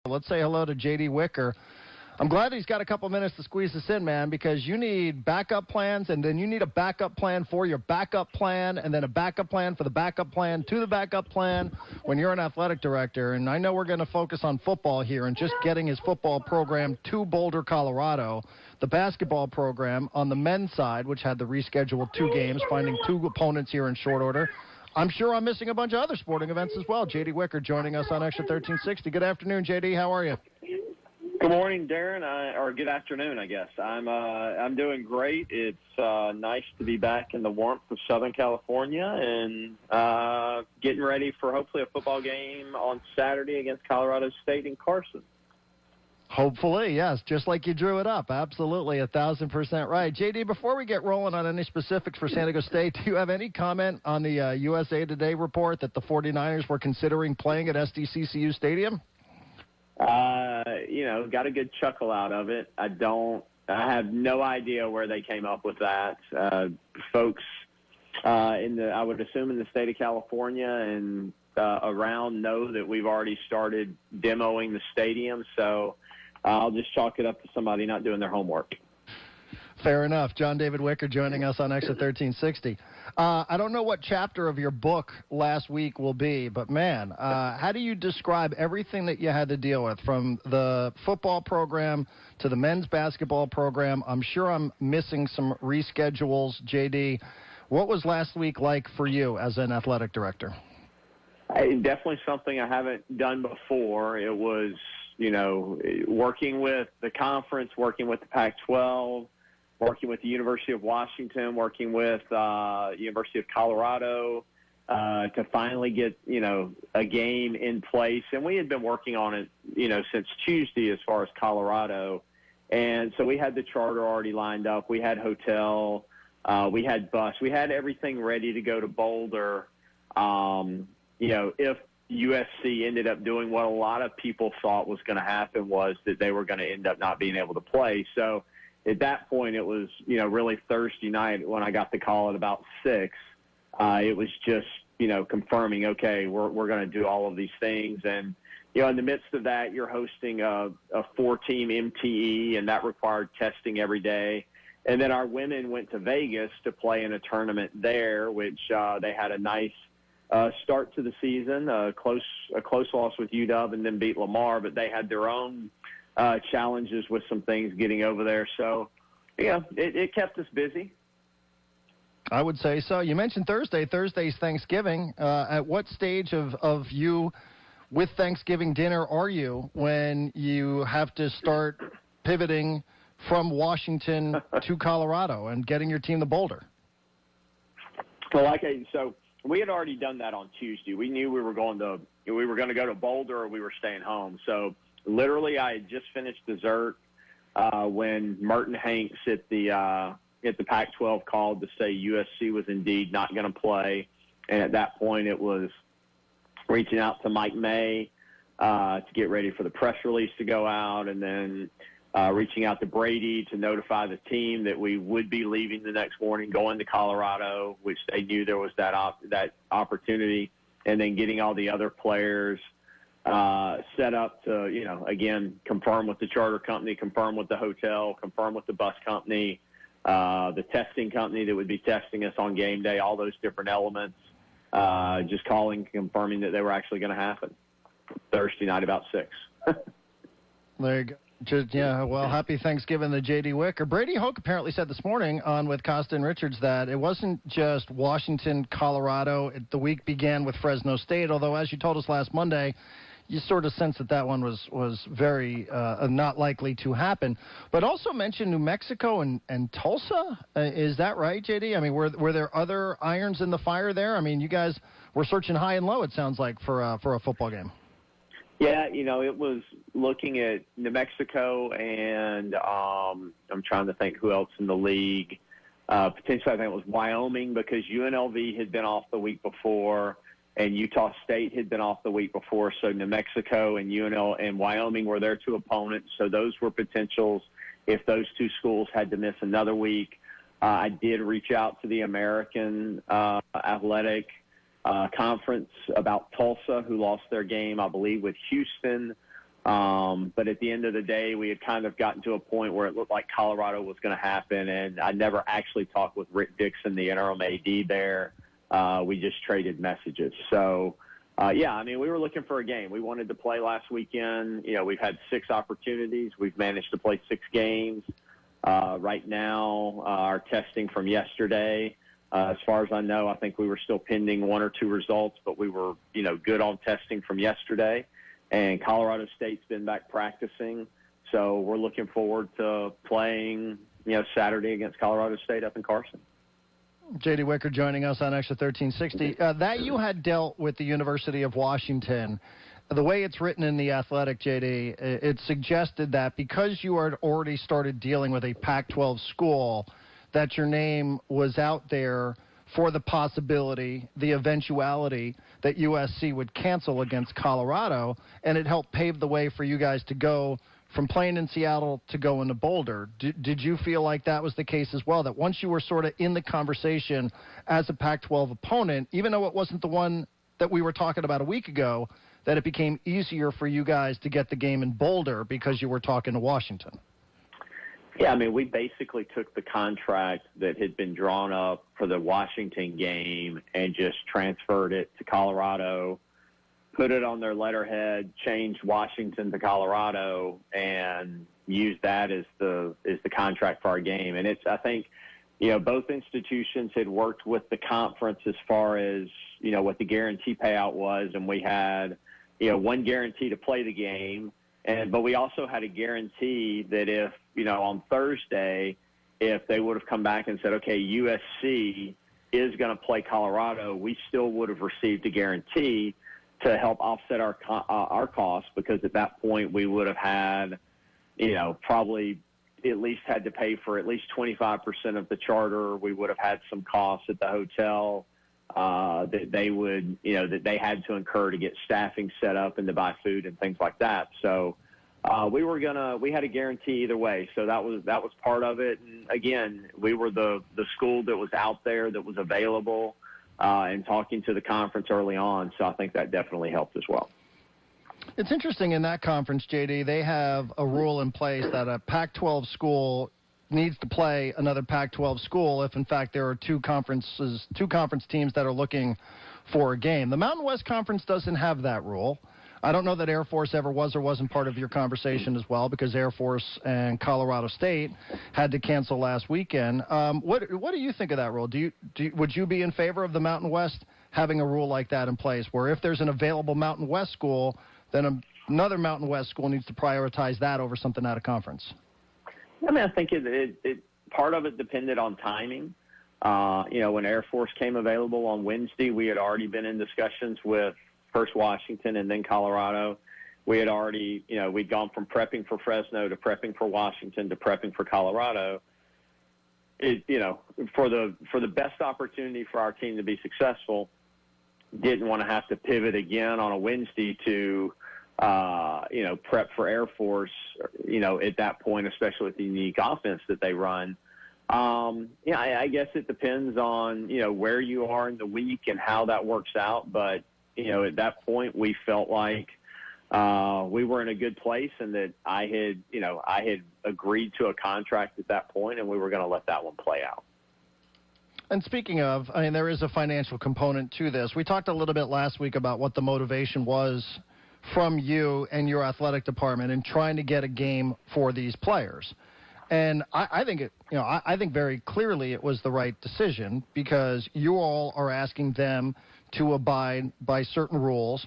Let's say hello to J.D. Wicker. I'm glad he's got a couple minutes to squeeze this in, man, because you need backup plans, and then you need a backup plan for your backup plan, and then a backup plan for the backup plan to the backup plan when you're an athletic director. And I know we're going to focus on football here and just getting his football program to Boulder, Colorado. The basketball program on the men's side, which had the rescheduled 2 games, finding 2 opponents here in short order. I'm sure I'm missing a bunch of other sporting events as well. J.D. Wicker joining us on Xtra 1360. Good afternoon, J.D. How are you? Good morning, Darren, or good afternoon, I guess. I'm doing great. It's nice to be back in the warmth of Southern California and getting ready for hopefully a football game on Saturday against Colorado State in Carson. Hopefully, yes, just like you drew it up. Absolutely, 1,000% right. J.D., before we get rolling on any specifics for San Diego State, do you have any comment on the USA Today report that the 49ers were considering playing at Sdsu Stadium? Got a good chuckle out of it. I have no idea where they came up with that. Folks I would assume in the state of California and around know that we've already started demoing the stadium, so I'll just chalk it up to somebody not doing their homework. Fair enough. John David Wicker joining us on Xtra 1360. I don't know what chapter of your book last week will be, but, man, how do you describe everything that you had to deal with, from the football program to the men's basketball program? I'm sure I'm missing some reschedules, J.D. What was last week like for you as an athletic director? Definitely something I haven't done before. It was, working with the conference, working with the Pac-12, working with the University of Washington, working with University of Colorado to finally get, a game in place. And we had been working on it, since Tuesday as far as Colorado. And so we had the charter already lined up. We had hotel. We had bus. We had everything ready to go to Boulder. If USC ended up doing what a lot of people thought was going to happen, was that they were going to end up not being able to play. So at that point, it was, really Thursday night when I got the call at about 6. It was just, confirming, okay, we're going to do all of these things. And, in the midst of that, you're hosting a 4-team MTE, and that required testing every day. And then our women went to Vegas to play in a tournament there, which they had a nice start to the season, a close loss with UW and then beat Lamar, but they had their own challenges with some things getting over there. So, it kept us busy. I would say so. You mentioned Thursday. Thursday's Thanksgiving. At what stage of you with Thanksgiving dinner are you when you have to start pivoting from Washington to Colorado and getting your team to Boulder? Well, so we had already done that on Tuesday. We knew we were going to go to Boulder or we were staying home. So literally, I had just finished dessert when Merton Hanks at the Pac-12 called to say USC was indeed not going to play. And at that point, it was reaching out to Mike May to get ready for the press release to go out, and then reaching out to Brady to notify the team that we would be leaving the next morning, going to Colorado, which they knew there was that opportunity, and then getting all the other players set up to, again, confirm with the charter company, confirm with the hotel, confirm with the bus company, the testing company that would be testing us on game day, all those different elements, just calling, confirming that they were actually going to happen Thursday night about 6. There you go. Happy Thanksgiving to J.D. Wicker. Brady Hoke apparently said this morning on with Costa and Richards that it wasn't just Washington, Colorado. The week began with Fresno State, although as you told us last Monday, you sort of sense that one was very not likely to happen. But also mentioned New Mexico and Tulsa. Is that right, J.D.? I mean, were there other irons in the fire there? I mean, you guys were searching high and low, it sounds like, for a football game. Yeah, it was looking at New Mexico and I'm trying to think who else in the league. Potentially, I think it was Wyoming, because UNLV had been off the week before and Utah State had been off the week before. So New Mexico and and Wyoming were their 2 opponents. So those were potentials if those 2 schools had to miss another week. I did reach out to the American Athletic Conference about Tulsa, who lost their game, I believe, with Houston But at the end of the day, we had kind of gotten to a point where it looked like Colorado was going to happen, and I never actually talked with Rick Dixon, the interim AD there. We just traded messages. So, yeah, I mean, we were looking for a game. We wanted to play last weekend. You know, we've had 6 opportunities. We've managed to play 6 games. Right now, our testing from yesterday, as far as I know, I think we were still pending 1 or 2 results, but we were, you know, good on testing from yesterday. And Colorado State's been back practicing. So we're looking forward to playing, you know, Saturday against Colorado State up in Carson. J.D. Wicker joining us on Extra 1360. That you had dealt with the University of Washington. The way it's written in The Athletic, J.D., it suggested that because you had already started dealing with a Pac-12 school, that your name was out there for the possibility, the eventuality, that USC would cancel against Colorado, and it helped pave the way for you guys to go from playing in Seattle to go into Boulder. Did you feel like that was the case as well, that once you were sort of in the conversation as a Pac-12 opponent, even though it wasn't the one that we were talking about a week ago, that it became easier for you guys to get the game in Boulder because you were talking to Washington? Yeah, I mean, we basically took the contract that had been drawn up for the Washington game and just transferred it to Colorado, put it on their letterhead, changed Washington to Colorado, and used that as the contract for our game. And it's, I think, you know, both institutions had worked with the conference as far as, you know, what the guarantee payout was, and we had, you know, one guarantee to play the game, but we also had a guarantee that if, you know, on Thursday, if they would have come back and said, okay, USC is going to play Colorado, we still would have received a guarantee to help offset our costs, because at that point we would have had, you know, probably at least had to pay for at least 25% of the charter. We would have had some costs at the hotel that they would, you know, that they had to incur to get staffing set up and to buy food and things like that. So we had a guarantee either way. So that was part of it. And again, we were the school that was out there, that was available, and talking to the conference early on. So I think that definitely helped as well. It's interesting in that conference, JD, they have a rule in place that a Pac-12 school needs to play another Pac-12 school if, in fact, there are two conference teams that are looking for a game. The Mountain West Conference doesn't have that rule. I don't know that Air Force ever was or wasn't part of your conversation as well, because Air Force and Colorado State had to cancel last weekend. What do you think of that rule? Would you be in favor of the Mountain West having a rule like that in place, where if there's an available Mountain West school, then another Mountain West school needs to prioritize that over something out of conference? I mean, I think it part of it depended on timing. You know, when Air Force came available on Wednesday, we had already been in discussions with first Washington and then Colorado. We had already, you know, we'd gone from prepping for Fresno to prepping for Washington to prepping for Colorado. You know, for the best opportunity for our team to be successful, didn't want to have to pivot again on a Wednesday to, you know, prep for Air Force, you know, at that point, especially with the unique offense that they run. Yeah, I guess it depends on, you know, where you are in the week and how that works out. But, you know, at that point, we felt like we were in a good place, and that I had agreed to a contract at that point, and we were going to let that one play out. And speaking of, I mean, there is a financial component to this. We talked a little bit last week about what the motivation was from you and your athletic department in trying to get a game for these players. And I think I think very clearly it was the right decision, because you all are asking them to abide by certain rules.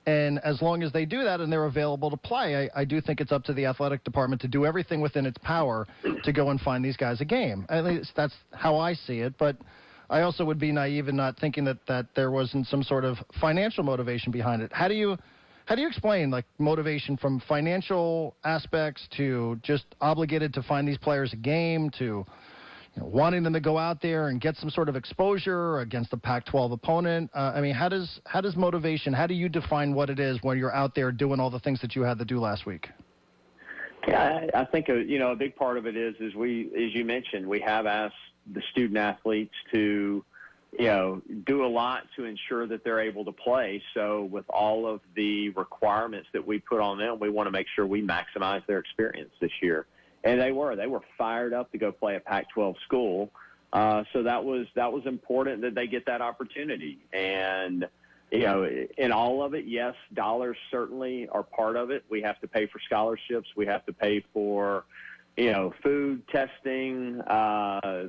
And as long as they do that and they're available to play, I do think it's up to the athletic department to do everything within its power to go and find these guys a game. At least that's how I see it. But I also would be naive in not thinking that there wasn't some sort of financial motivation behind it. How do you explain, like, motivation from financial aspects to just obligated to find these players a game to, you know, wanting them to go out there and get some sort of exposure against a Pac-12 opponent? I mean, how does motivation, how do you define what it is when you're out there doing all the things that you had to do last week? Yeah, I think, you know, a big part of it is we, as you mentioned, we have asked the student athletes to do a lot to ensure that they're able to play. So with all of the requirements that we put on them, we want to make sure we maximize their experience this year. And they were fired up to go play a Pac-12 school. So that was important that they get that opportunity. And, in all of it, yes, dollars certainly are part of it. We have to pay for scholarships. We have to pay for, food, testing,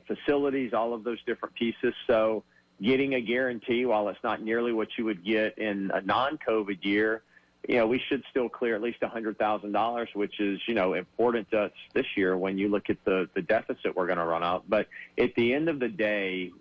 facilities, all of those different pieces. So getting a guarantee, while it's not nearly what you would get in a non-COVID year, we should still clear at least $100,000, which is, important to us this year when you look at the deficit we're going to run out. But at the end of the day,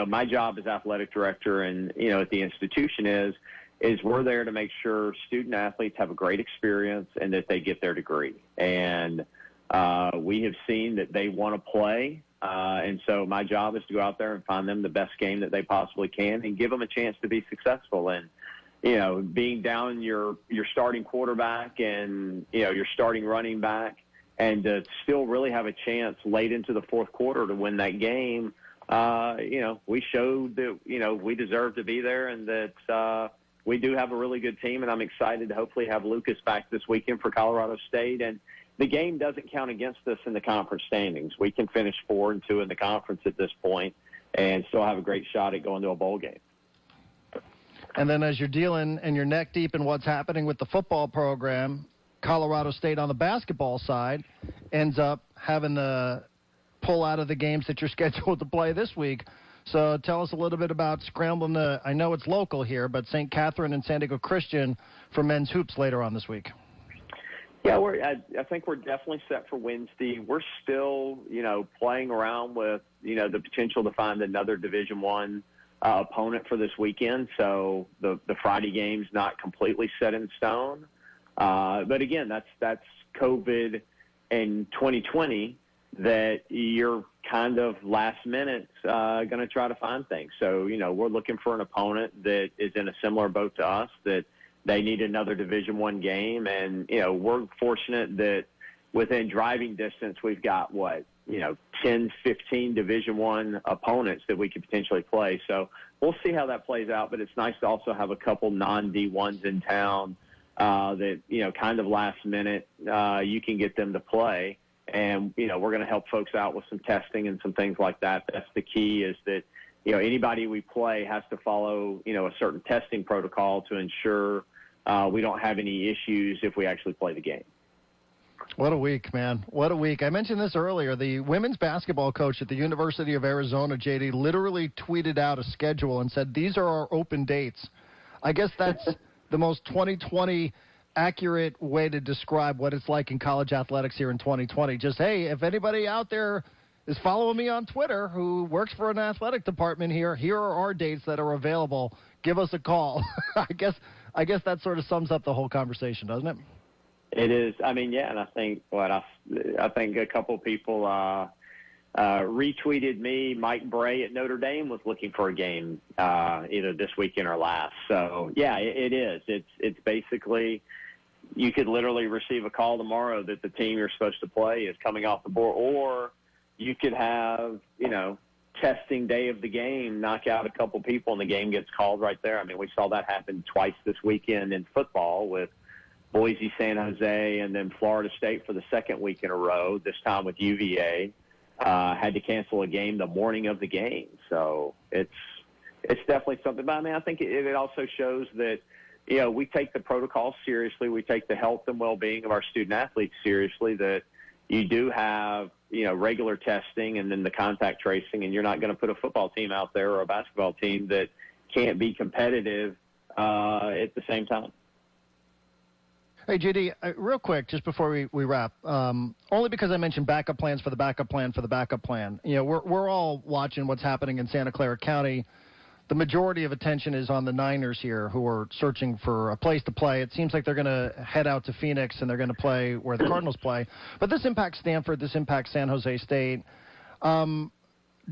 my job as athletic director and, at the institution is we're there to make sure student athletes have a great experience and that they get their degree. And we have seen that they want to play. And so my job is to go out there and find them the best game that they possibly can and give them a chance to be successful. And, being down your starting quarterback and, your starting running back and to still really have a chance late into the fourth quarter to win that game, we showed that, we deserve to be there and that we do have a really good team. And I'm excited to hopefully have Lucas back this weekend for Colorado State. And the game doesn't count against us in the conference standings. We can finish 4-2 in the conference at this point and still have a great shot at going to a bowl game. And then as you're dealing and you're neck deep in what's happening with the football program, Colorado State on the basketball side ends up having to pull out of the games that you're scheduled to play this week. So tell us a little bit about scrambling I know it's local here, but St. Catherine and San Diego Christian for men's hoops later on this week. Yeah, I think we're definitely set for Wednesday. We're still, playing around with, the potential to find another Division I opponent for this weekend. So the Friday game's not completely set in stone. But again, that's COVID in 2020 that you're kind of last minute going to try to find things. So, we're looking for an opponent that is in a similar boat to us, that they need another Division I game. And, we're fortunate that within driving distance, we've got 10, 15 Division I opponents that we could potentially play. So we'll see how that plays out, but it's nice to also have a couple non-D1s in town that, kind of last minute, you can get them to play. And, we're going to help folks out with some testing and some things like that. That's the key, is that, anybody we play has to follow, a certain testing protocol to ensure we don't have any issues if we actually play the game. What a week, man. What a week. I mentioned this earlier. The women's basketball coach at the University of Arizona, JD, literally tweeted out a schedule and said, these are our open dates. I guess that's the most 2020 accurate way to describe what it's like in college athletics here in 2020. Just, hey, if anybody out there is following me on Twitter who works for an athletic department here are our dates that are available. Give us a call. I guess that sort of sums up the whole conversation, doesn't it? It is. I mean, yeah, and I think I think a couple people retweeted me. Mike Bray at Notre Dame was looking for a game either this weekend or last. So yeah, it is. It's basically, you could literally receive a call tomorrow that the team you're supposed to play is coming off the board, or you could have testing day of the game, knock out a couple people, and the game gets called right there. I mean, we saw that happen twice this weekend in football with Boise, San Jose, and then Florida State for the second week in a row, this time with UVA, had to cancel a game the morning of the game. So it's definitely something. But, I mean, I think it also shows that, we take the protocol seriously. We take the health and well-being of our student-athletes seriously, that you do have, regular testing and then the contact tracing, and you're not going to put a football team out there or a basketball team that can't be competitive at the same time. Hey, JD, real quick, just before we wrap, only because I mentioned backup plans for the backup plan for the backup plan. We're all watching what's happening in Santa Clara County. The majority of attention is on the Niners here, who are searching for a place to play. It seems like they're going to head out to Phoenix, and they're going to play where the Cardinals play. But this impacts Stanford. This impacts San Jose State. Do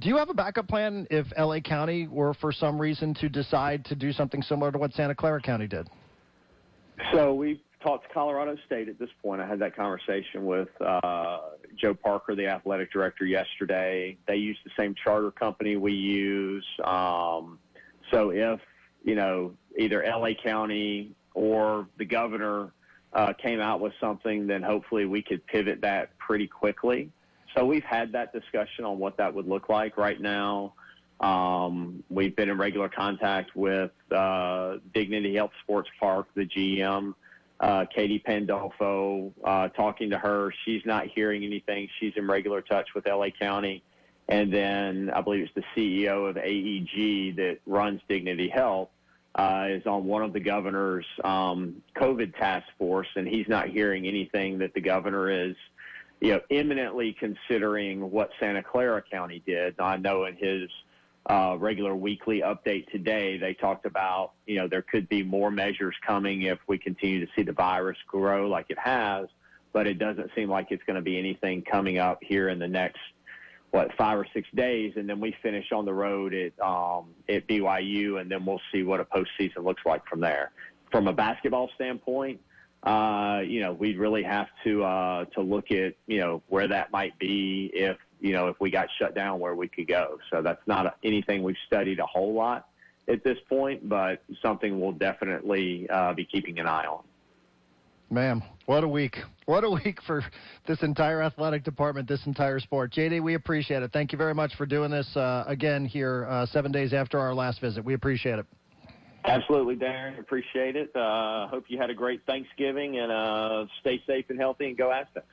you have a backup plan if L.A. County were, for some reason, to decide to do something similar to what Santa Clara County did? So we've talked to Colorado State at this point. I had that conversation with Joe Parker, the athletic director, yesterday. They use the same charter company we use. So if, either L.A. County or the governor came out with something, then hopefully we could pivot that pretty quickly. So we've had that discussion on what that would look like right now. We've been in regular contact with Dignity Health Sports Park, the GM, Katie Pandolfo, talking to her. She's not hearing anything. She's in regular touch with L.A. County. And then I believe it's the CEO of AEG that runs Dignity Health is on one of the governor's COVID task force, and he's not hearing anything that the governor is, imminently considering what Santa Clara County did. Now, I know in his regular weekly update today, they talked about, there could be more measures coming if we continue to see the virus grow like it has, but it doesn't seem like it's going to be anything coming up here in the next, 5 or 6 days, and then we finish on the road at BYU, and then we'll see what a postseason looks like from there. From a basketball standpoint, we'd really have to look at, where that might be if we got shut down, where we could go. So that's not anything we've studied a whole lot at this point, but something we'll definitely be keeping an eye on. Man, what a week. What a week for this entire athletic department, this entire sport. JD, we appreciate it. Thank you very much for doing this again here 7 days after our last visit. We appreciate it. Absolutely, Darren. Appreciate it. Hope you had a great Thanksgiving, and stay safe and healthy, and go Aztecs.